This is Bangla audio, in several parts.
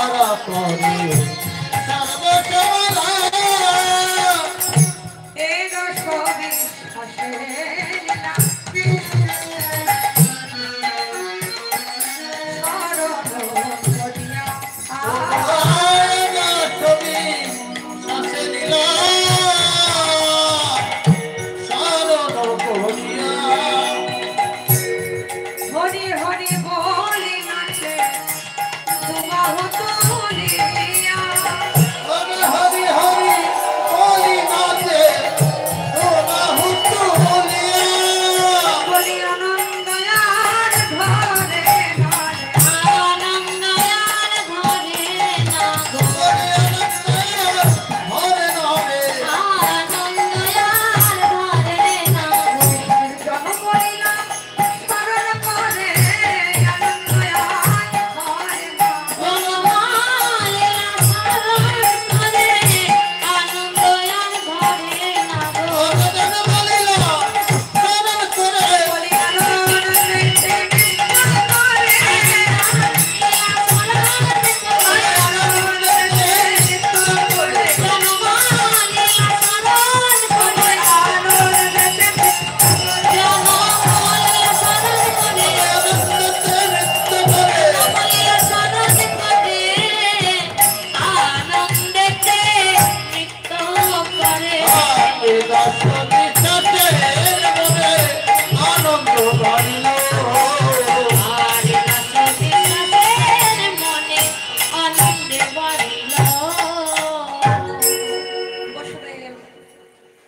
তারা করে সর্বসমলা এই দশ বিশ্বাসের লীলা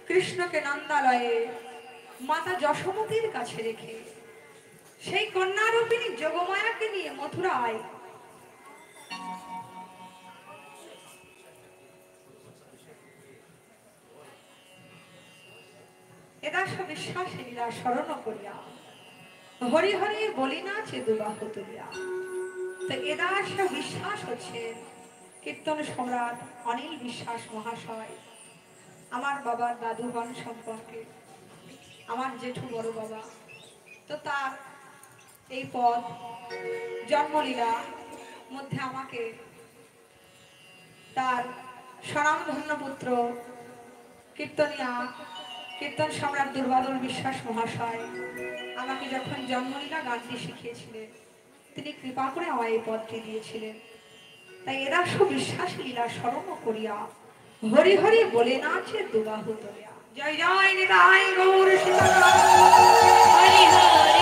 কৃষ্ণকে নন্দালয়ে মাতা যশোমতীর কাছে রেখে সেই কন্যারূপিণী যোগমায়াকে নিয়ে মথুরায় এদাস বিশ্বাসে লীলা স্মরণ করিয়া হরি হরি বলি না চেদুবাহু তুলিয়া। তো এদাস বিশ্বাস হচ্ছে কীর্তন সম্রাট অনিল বিশ্বাস মহাশয়, আমার বাবার দাদু হন সম্পর্কে, আমার জেঠু বড় বাবা। তো তার এই পদ জন্মলীলা মধ্যে আমাকে তার স্বনামধন্য পুত্র কীর্তনিয়া কীর্তন সম্রাট দুর্বাদল বিশ্বাস মহাশয় আমাকে যখন জন্মলীলা গানটি শিখিয়েছিলেন, তিনি কৃপা করে আমায় এই পদটি দিয়েছিলেন। তাই এরা সব বিশ্বাস লীলা স্মরণ করিয়া হরি হরি বলে নাচে দুবাহু তোলিয়া। জয় জয় নিতাই গৌর সীতারাম। হরি হরি।